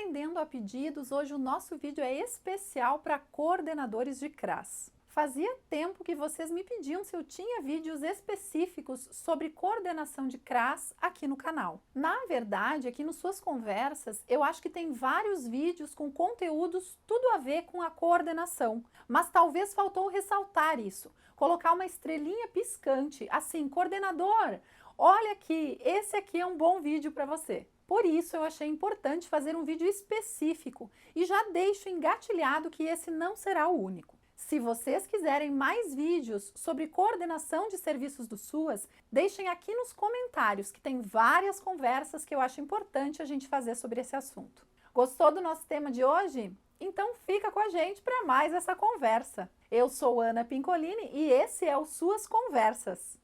Atendendo a pedidos, hoje o nosso vídeo é especial para coordenadores de CRAS. Fazia tempo que vocês me pediam se eu tinha vídeos específicos sobre coordenação de CRAS aqui no canal. Na verdade, aqui nos Suas Conversas, eu acho que tem vários vídeos com conteúdos tudo a ver com a coordenação, mas talvez faltou ressaltar isso, colocar uma estrelinha piscante, assim, coordenador, olha aqui, esse aqui é um bom vídeo para você. Por isso eu achei importante fazer um vídeo específico e já deixo engatilhado que esse não será o único. Se vocês quiserem mais vídeos sobre coordenação de serviços do SUAS, deixem aqui nos comentários que tem várias conversas que eu acho importante a gente fazer sobre esse assunto. Gostou do nosso tema de hoje? Então fica com a gente para mais essa conversa. Eu sou Ana Pincolini e esse é o Suas Conversas.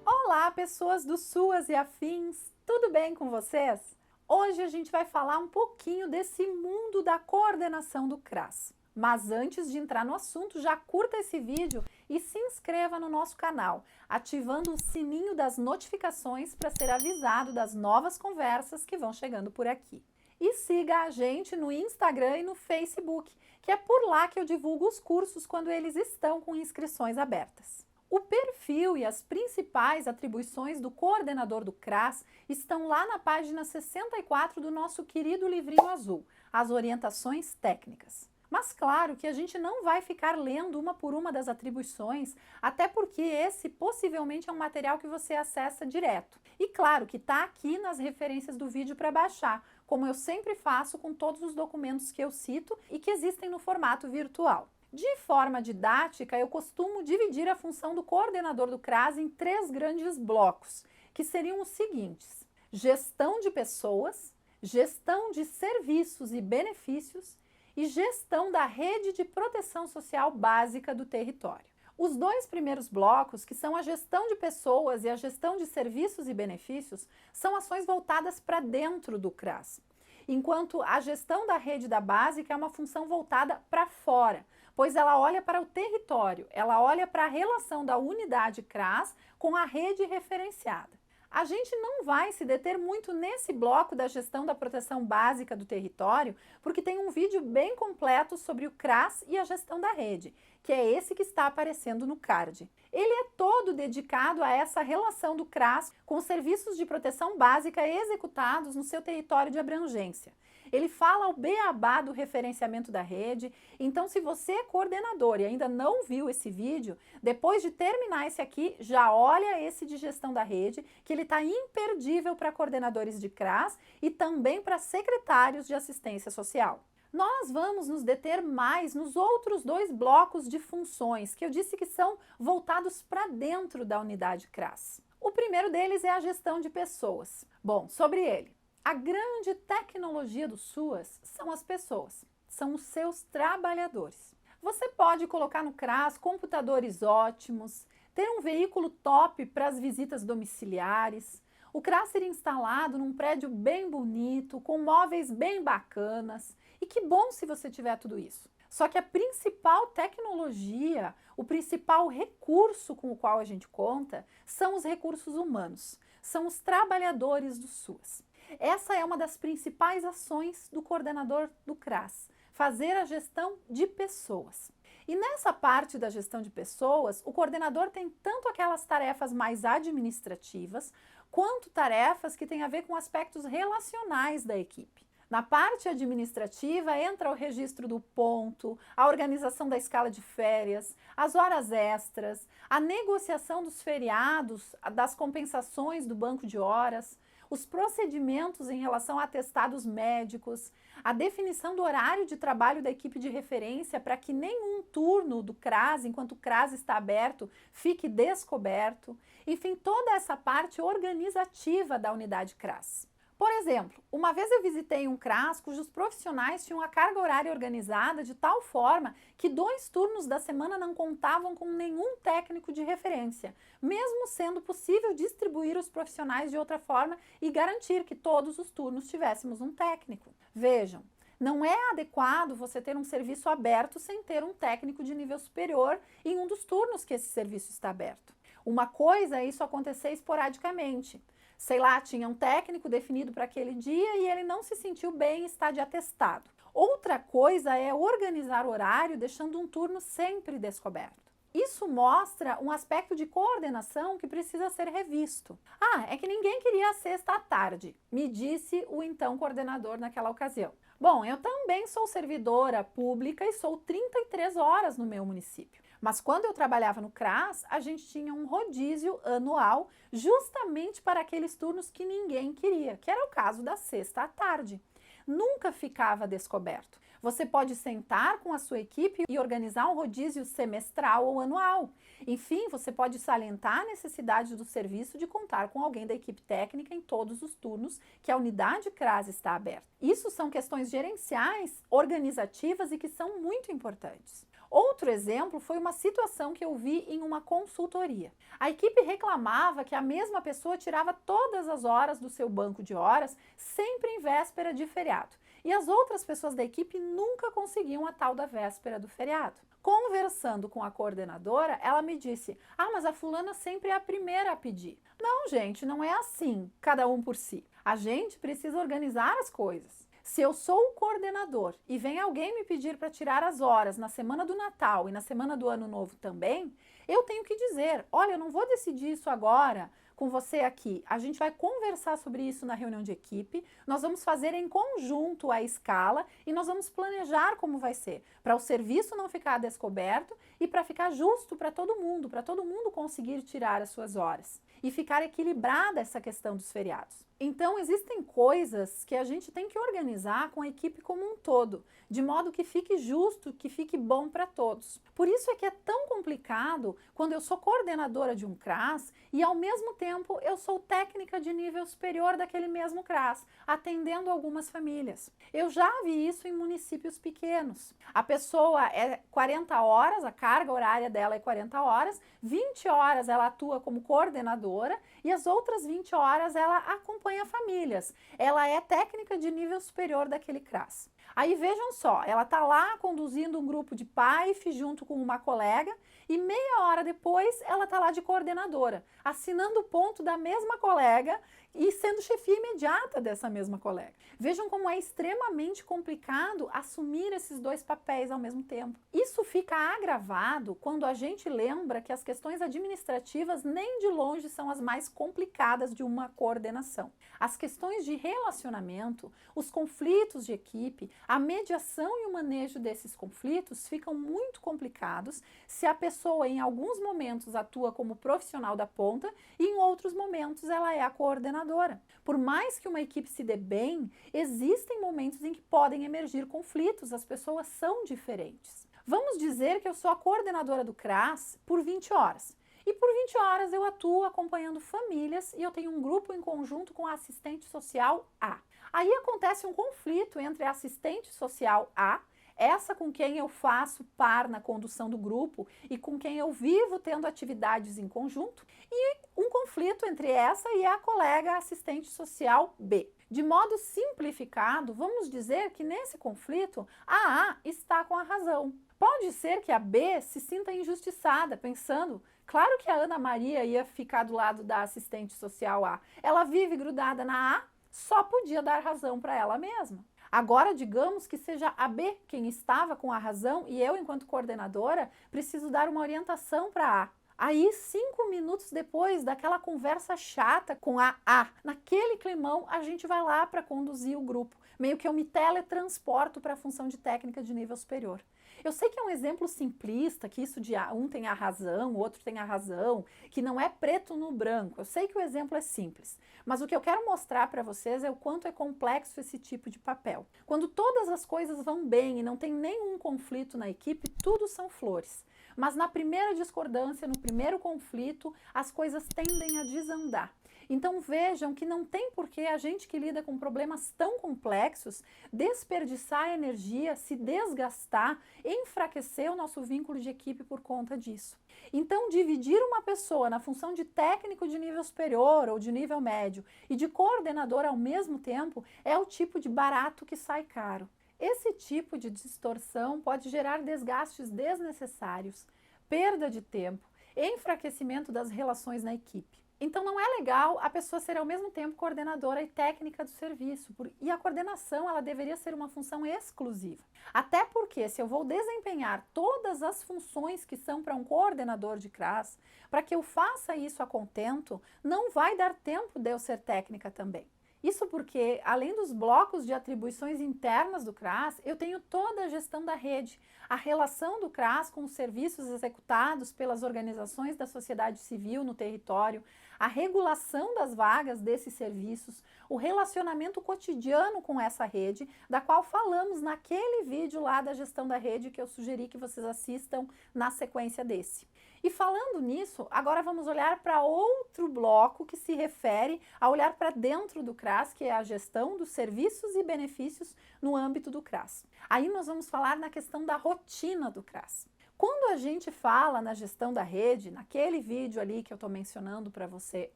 Olá, pessoas do SUAS e afins, tudo bem com vocês? Hoje a gente vai falar um pouquinho desse mundo da coordenação do CRAS. Mas antes de entrar no assunto, já curta esse vídeo e se inscreva no nosso canal, ativando o sininho das notificações para ser avisado das novas conversas que vão chegando por aqui. E siga a gente no Instagram e no Facebook, que é por lá que eu divulgo os cursos quando eles estão com inscrições abertas. O perfil e as principais atribuições do coordenador do CRAS estão lá na página 64 do nosso querido livrinho azul, as orientações técnicas. Mas claro que a gente não vai ficar lendo uma por uma das atribuições, até porque esse possivelmente é um material que você acessa direto. E claro que está aqui nas referências do vídeo para baixar, como eu sempre faço com todos os documentos que eu cito e que existem no formato virtual. De forma didática, eu costumo dividir a função do coordenador do CRAS em 3 grandes blocos, que seriam os seguintes: gestão de pessoas, gestão de serviços e benefícios e gestão da rede de proteção social básica do território. Os 2 primeiros blocos, que são a gestão de pessoas e a gestão de serviços e benefícios, são ações voltadas para dentro do CRAS, enquanto a gestão da rede da básica é uma função voltada para fora, pois ela olha para o território, ela olha para a relação da unidade CRAS com a rede referenciada. A gente não vai se deter muito nesse bloco da gestão da proteção básica do território, porque tem um vídeo bem completo sobre o CRAS e a gestão da rede, que é esse que está aparecendo no card. Ele é todo dedicado a essa relação do CRAS com os serviços de proteção básica executados no seu território de abrangência. Ele fala o beabá do referenciamento da rede, então se você é coordenador e ainda não viu esse vídeo, depois de terminar esse aqui, já olha esse de gestão da rede, que ele está imperdível para coordenadores de CRAS e também para secretários de assistência social. Nós vamos nos deter mais nos outros 2 blocos de funções, que eu disse que são voltados para dentro da unidade CRAS. O primeiro deles é a gestão de pessoas. Bom, sobre ele, a grande tecnologia do SUAS são as pessoas, são os seus trabalhadores. Você pode colocar no CRAS computadores ótimos, ter um veículo top para as visitas domiciliares, o CRAS ser instalado num prédio bem bonito, com móveis bem bacanas, e que bom se você tiver tudo isso. Só que a principal tecnologia, o principal recurso com o qual a gente conta, são os recursos humanos, são os trabalhadores do SUAS. Essa é uma das principais ações do coordenador do CRAS, fazer a gestão de pessoas. E nessa parte da gestão de pessoas, o coordenador tem tanto aquelas tarefas mais administrativas, quanto tarefas que têm a ver com aspectos relacionais da equipe. Na parte administrativa entra o registro do ponto, a organização da escala de férias, as horas extras, a negociação dos feriados, das compensações do banco de horas, os procedimentos em relação a atestados médicos, a definição do horário de trabalho da equipe de referência para que nenhum turno do CRAS, enquanto o CRAS está aberto, fique descoberto. Enfim, toda essa parte organizativa da unidade CRAS. Por exemplo, uma vez eu visitei um CRAS cujos profissionais tinham a carga horária organizada de tal forma que 2 turnos da semana não contavam com nenhum técnico de referência, mesmo sendo possível distribuir os profissionais de outra forma e garantir que todos os turnos tivéssemos um técnico. Vejam, Não é adequado você ter um serviço aberto sem ter um técnico de nível superior em um dos turnos que esse serviço está aberto. Uma coisa é isso acontecer esporadicamente. Sei lá, tinha um técnico definido para aquele dia e ele não se sentiu bem e está de atestado. Outra coisa é organizar o horário deixando um turno sempre descoberto. Isso mostra um aspecto de coordenação que precisa ser revisto. Ah, é que ninguém queria a sexta à tarde, me disse o então coordenador naquela ocasião. Bom, eu também sou servidora pública e sou 33 horas no meu município. Mas quando eu trabalhava no CRAS, a gente tinha um rodízio anual justamente para aqueles turnos que ninguém queria, que era o caso da sexta à tarde. Nunca ficava descoberto. Você pode sentar com a sua equipe e organizar um rodízio semestral ou anual. Enfim, você pode salientar a necessidade do serviço de contar com alguém da equipe técnica em todos os turnos que a unidade CRAS está aberta. Isso são questões gerenciais, organizativas e que são muito importantes. Outro exemplo foi uma situação que eu vi em uma consultoria. A equipe reclamava que a mesma pessoa tirava todas as horas do seu banco de horas, sempre em véspera de feriado. E as outras pessoas da equipe nunca conseguiam a tal da véspera do feriado. Conversando com a coordenadora, ela me disse: ah, mas a fulana sempre é a primeira a pedir. Não, gente, não é assim, cada um por si. A gente precisa organizar as coisas. Se eu sou o coordenador e vem alguém me pedir para tirar as horas na semana do Natal e na semana do Ano Novo também, eu tenho que dizer: olha, eu não vou decidir isso agora com você aqui. A gente vai conversar sobre isso na reunião de equipe, nós vamos fazer em conjunto a escala e nós vamos planejar como vai ser, para o serviço não ficar descoberto e para ficar justo para todo mundo conseguir tirar as suas horas e ficar equilibrada essa questão dos feriados. Então, existem coisas que a gente tem que organizar com a equipe como um todo, de modo que fique justo, que fique bom para todos. Por isso é que é tão complicado quando eu sou coordenadora de um CRAS e, ao mesmo tempo, eu sou técnica de nível superior daquele mesmo CRAS, atendendo algumas famílias. Eu já vi isso em municípios pequenos. A pessoa é 40 horas, a carga horária dela é 40 horas, 20 horas ela atua como coordenadora e as outras 20 horas ela acompanha famílias. Ela é técnica de nível superior daquele CRAS. Aí vejam só, ela está lá conduzindo um grupo de PAIF junto com uma colega e meia hora depois ela está lá de coordenadora, assinando o ponto da mesma colega e sendo chefia imediata dessa mesma colega. Vejam como é extremamente complicado assumir esses dois papéis ao mesmo tempo. Isso fica agravado quando a gente lembra que as questões administrativas nem de longe são as mais complicadas de uma coordenação. As questões de relacionamento, os conflitos de equipe, a mediação e o manejo desses conflitos ficam muito complicados se a pessoa em alguns momentos atua como profissional da ponta e em outros momentos ela é a coordenadora. Por mais que uma equipe se dê bem, existem momentos em que podem emergir conflitos, as pessoas são diferentes. Vamos dizer que eu sou a coordenadora do CRAS por 20 horas. E por 20 horas eu atuo acompanhando famílias e eu tenho um grupo em conjunto com a assistente social A. Aí acontece um conflito entre a assistente social A, essa com quem eu faço par na condução do grupo e com quem eu vivo tendo atividades em conjunto, e um conflito entre essa e a colega assistente social B. De modo simplificado, vamos dizer que nesse conflito a A está com a razão. Pode ser que a B se sinta injustiçada, pensando: claro que a Ana Maria ia ficar do lado da assistente social A. Ela vive grudada na A, só podia dar razão para ela mesma. Agora, digamos que seja a B quem estava com a razão e eu, enquanto coordenadora, preciso dar uma orientação para a A. Aí, 5 minutos depois daquela conversa chata com a A, naquele climão, a gente vai lá para conduzir o grupo. Meio que eu me teletransporto para a função de técnica de nível superior. Eu sei que é um exemplo simplista, que isso de um tem a razão, o outro tem a razão, que não é preto no branco. Eu sei que o exemplo é simples, mas o que eu quero mostrar para vocês é o quanto é complexo esse tipo de papel. Quando todas as coisas vão bem e não tem nenhum conflito na equipe, tudo são flores. Mas na primeira discordância, no primeiro conflito, as coisas tendem a desandar. Então vejam que não tem por que a gente que lida com problemas tão complexos desperdiçar energia, se desgastar, enfraquecer o nosso vínculo de equipe por conta disso. Então dividir uma pessoa na função de técnico de nível superior ou de nível médio e de coordenador ao mesmo tempo é o tipo de barato que sai caro. Esse tipo de distorção pode gerar desgastes desnecessários, perda de tempo, enfraquecimento das relações na equipe. Então não é legal a pessoa ser ao mesmo tempo coordenadora e técnica do serviço, e a coordenação ela deveria ser uma função exclusiva. Até porque se eu vou desempenhar todas as funções que são para um coordenador de CRAS, para que eu faça isso a contento, não vai dar tempo de eu ser técnica também. Isso porque, além dos blocos de atribuições internas do CRAS, eu tenho toda a gestão da rede, a relação do CRAS com os serviços executados pelas organizações da sociedade civil no território, a regulação das vagas desses serviços, o relacionamento cotidiano com essa rede, da qual falamos naquele vídeo lá da gestão da rede que eu sugeri que vocês assistam na sequência desse. E falando nisso, agora vamos olhar para outro bloco que se refere a olhar para dentro do CRAS, que é a gestão dos serviços e benefícios no âmbito do CRAS. Aí nós vamos falar na questão da rotina do CRAS. Quando a gente fala na gestão da rede, naquele vídeo ali que eu estou mencionando para você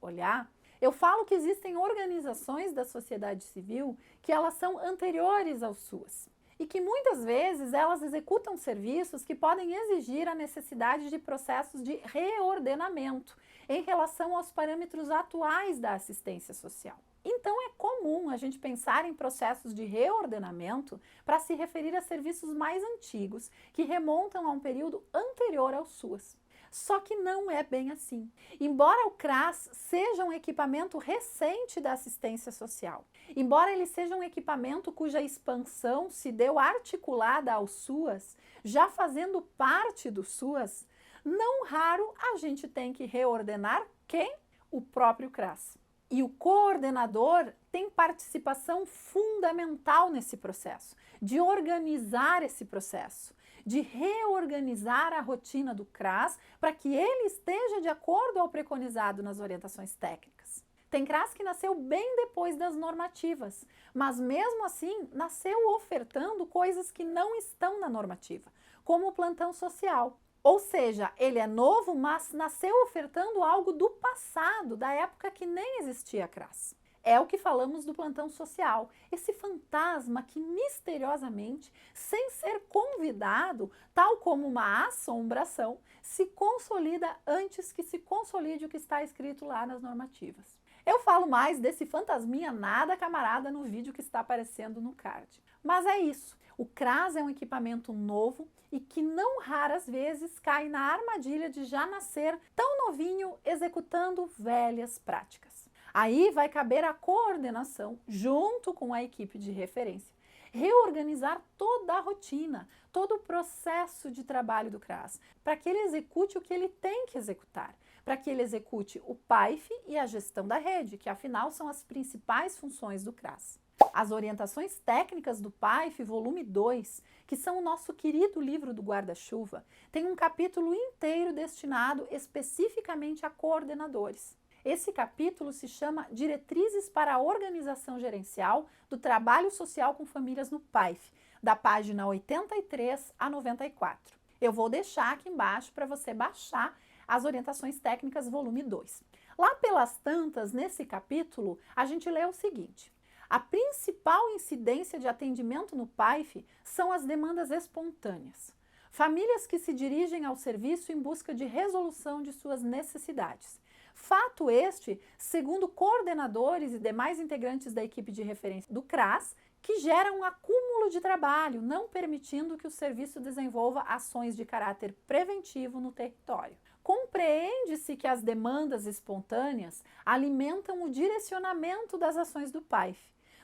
olhar, eu falo que existem organizações da sociedade civil que elas são anteriores aos SUAS. E que muitas vezes elas executam serviços que podem exigir a necessidade de processos de reordenamento em relação aos parâmetros atuais da assistência social. Então é comum a gente pensar em processos de reordenamento para se referir a serviços mais antigos, que remontam a um período anterior ao SUAS. Só que não é bem assim. Embora o CRAS seja um equipamento recente da assistência social, embora ele seja um equipamento cuja expansão se deu articulada ao SUAS, já fazendo parte do SUAS, não raro a gente tem que reordenar quem? O próprio CRAS. E o coordenador tem participação fundamental nesse processo, de organizar esse processo, de reorganizar a rotina do CRAS para que ele esteja de acordo ao preconizado nas orientações técnicas. Tem CRAS que nasceu bem depois das normativas, mas mesmo assim nasceu ofertando coisas que não estão na normativa, como o plantão social. Ou seja, ele é novo, mas nasceu ofertando algo do passado, da época que nem existia CRAS. É o que falamos do plantão social, esse fantasma que misteriosamente, sem ser convidado, tal como uma assombração, se consolida antes que se consolide o que está escrito lá nas normativas. Eu falo mais desse fantasminha nada camarada no vídeo que está aparecendo no card. Mas é isso, o CRAS é um equipamento novo e que não raras vezes cai na armadilha de já nascer tão novinho executando velhas práticas. Aí vai caber a coordenação, junto com a equipe de referência, reorganizar toda a rotina, todo o processo de trabalho do CRAS, para que ele execute o que ele tem que executar, para que ele execute o PAIF e a gestão da rede, que afinal são as principais funções do CRAS. As orientações técnicas do PAIF, volume 2, que são o nosso querido livro do guarda-chuva, tem um capítulo inteiro destinado especificamente a coordenadores. Esse capítulo se chama Diretrizes para a Organização Gerencial do Trabalho Social com Famílias no PAIF, da página 83 a 94. Eu vou deixar aqui embaixo para você baixar as orientações técnicas volume 2. Lá pelas tantas, nesse capítulo, a gente lê o seguinte: a principal incidência de atendimento no PAIF são as demandas espontâneas. Famílias que se dirigem ao serviço em busca de resolução de suas necessidades. Fato este, segundo coordenadores e demais integrantes da equipe de referência do CRAS, que gera um acúmulo de trabalho, não permitindo que o serviço desenvolva ações de caráter preventivo no território. Compreende-se que as demandas espontâneas alimentam o direcionamento das ações do PAIF.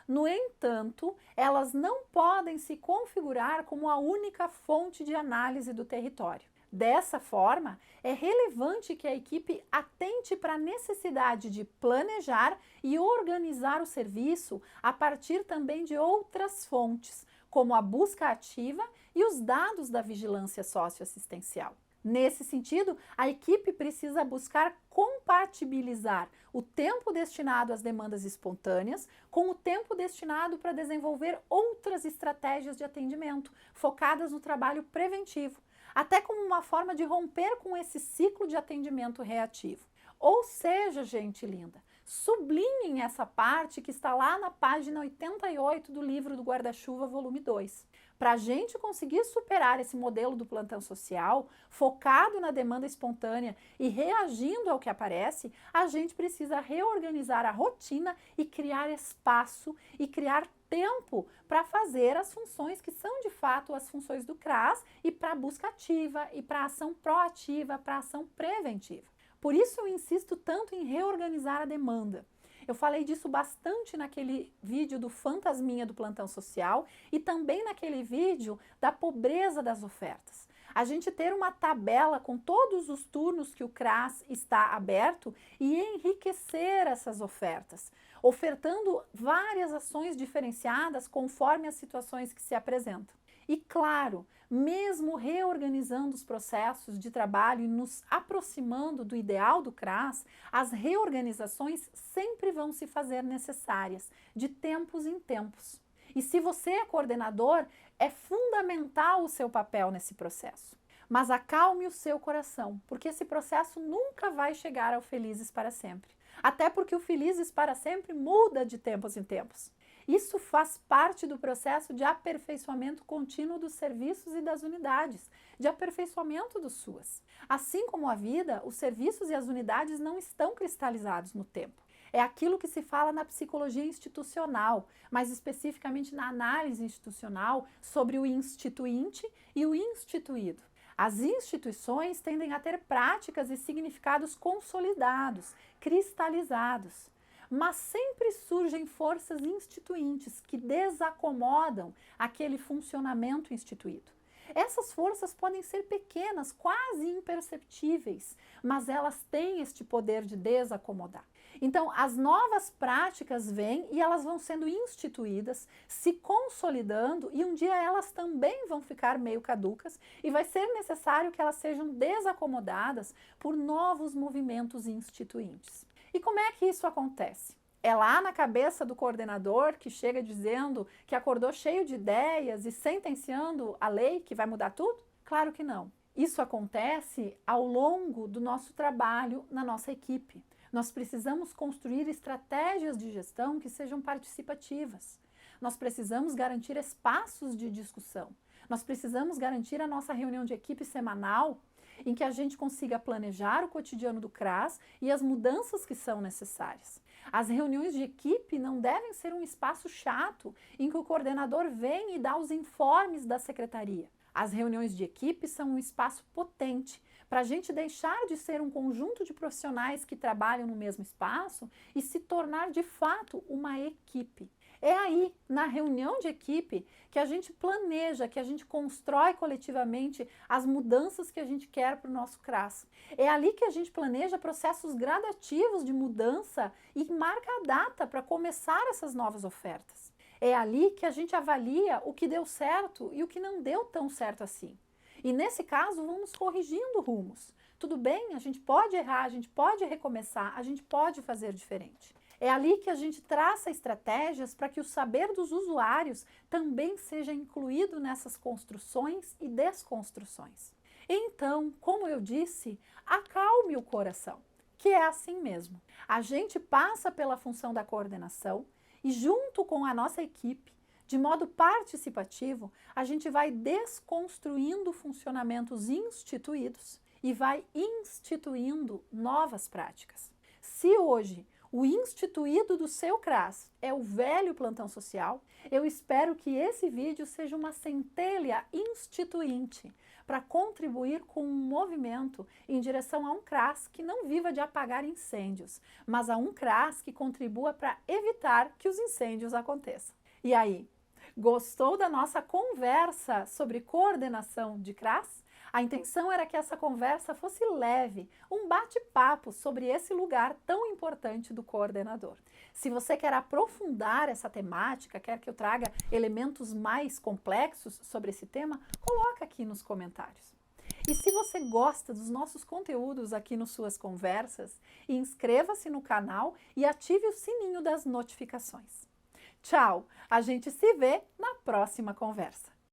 No entanto, elas não podem se configurar como a única fonte de análise do território. Dessa forma, é relevante que a equipe atente para a necessidade de planejar e organizar o serviço a partir também de outras fontes, como a busca ativa e os dados da vigilância socioassistencial. Nesse sentido, a equipe precisa buscar compatibilizar o tempo destinado às demandas espontâneas com o tempo destinado para desenvolver outras estratégias de atendimento focadas no trabalho preventivo, até como uma forma de romper com esse ciclo de atendimento reativo. Ou seja, gente linda, Sublinhem essa parte que está lá na página 88 do livro do Guarda-Chuva, volume 2. Para a gente conseguir superar esse modelo do plantão social, focado na demanda espontânea e reagindo ao que aparece, a gente precisa reorganizar a rotina e criar espaço e criar tempo para fazer as funções que são de fato as funções do CRAS e para a busca ativa e para a ação proativa, para a ação preventiva. Por isso eu insisto tanto em reorganizar a demanda. Eu falei disso bastante naquele vídeo do fantasminha do plantão social e também naquele vídeo da pobreza das ofertas. A gente ter uma tabela com todos os turnos que o CRAS está aberto e enriquecer essas ofertas, ofertando várias ações diferenciadas conforme as situações que se apresentam. E claro, mesmo reorganizando os processos de trabalho e nos aproximando do ideal do CRAS, as reorganizações sempre vão se fazer necessárias, de tempos em tempos. E se você é coordenador, é fundamental o seu papel nesse processo. Mas acalme o seu coração, porque esse processo nunca vai chegar ao Felizes para Sempre. Até porque o Felizes para Sempre muda de tempos em tempos. Isso faz parte do processo de aperfeiçoamento contínuo dos serviços e das unidades, de aperfeiçoamento dos SUAS. Assim como a vida, os serviços e as unidades não estão cristalizados no tempo. É aquilo que se fala na psicologia institucional, mais especificamente na análise institucional, sobre o instituinte e o instituído. As instituições tendem a ter práticas e significados consolidados, cristalizados. Mas sempre surgem forças instituintes que desacomodam aquele funcionamento instituído. Essas forças podem ser pequenas, quase imperceptíveis, mas elas têm este poder de desacomodar. Então, as novas práticas vêm e elas vão sendo instituídas, se consolidando e um dia elas também vão ficar meio caducas e vai ser necessário que elas sejam desacomodadas por novos movimentos instituintes. E como é que isso acontece? É lá na cabeça do coordenador que chega dizendo que acordou cheio de ideias e sentenciando a lei que vai mudar tudo? Claro que não. Isso acontece ao longo do nosso trabalho na nossa equipe. Nós precisamos construir estratégias de gestão que sejam participativas. Nós precisamos garantir espaços de discussão. Nós precisamos garantir a nossa reunião de equipe semanal em que a gente consiga planejar o cotidiano do CRAS e as mudanças que são necessárias. As reuniões de equipe não devem ser um espaço chato em que o coordenador vem e dá os informes da secretaria. As reuniões de equipe são um espaço potente para a gente deixar de ser um conjunto de profissionais que trabalham no mesmo espaço e se tornar de fato uma equipe. É aí, na reunião de equipe, que a gente planeja, que a gente constrói coletivamente as mudanças que a gente quer para o nosso CRAS. É ali que a gente planeja processos gradativos de mudança e marca a data para começar essas novas ofertas. É ali que a gente avalia o que deu certo e o que não deu tão certo assim. E nesse caso, vamos corrigindo rumos. Tudo bem, a gente pode errar, a gente pode recomeçar, a gente pode fazer diferente. É ali que a gente traça estratégias para que o saber dos usuários também seja incluído nessas construções e desconstruções. Então, como eu disse, acalme o coração, que é assim mesmo. A gente passa pela função da coordenação e junto com a nossa equipe, de modo participativo, a gente vai desconstruindo funcionamentos instituídos e vai instituindo novas práticas. Se hoje o instituído do seu CRAS é o velho plantão social, eu espero que esse vídeo seja uma centelha instituinte para contribuir com um movimento em direção a um CRAS que não viva de apagar incêndios, mas a um CRAS que contribua para evitar que os incêndios aconteçam. E aí, gostou da nossa conversa sobre coordenação de CRAS? A intenção era que essa conversa fosse leve, um bate-papo sobre esse lugar tão importante do coordenador. Se você quer aprofundar essa temática, quer que eu traga elementos mais complexos sobre esse tema, coloca aqui nos comentários. E se você gosta dos nossos conteúdos aqui no Suas Conversas, inscreva-se no canal e ative o sininho das notificações. Tchau! A gente se vê na próxima conversa.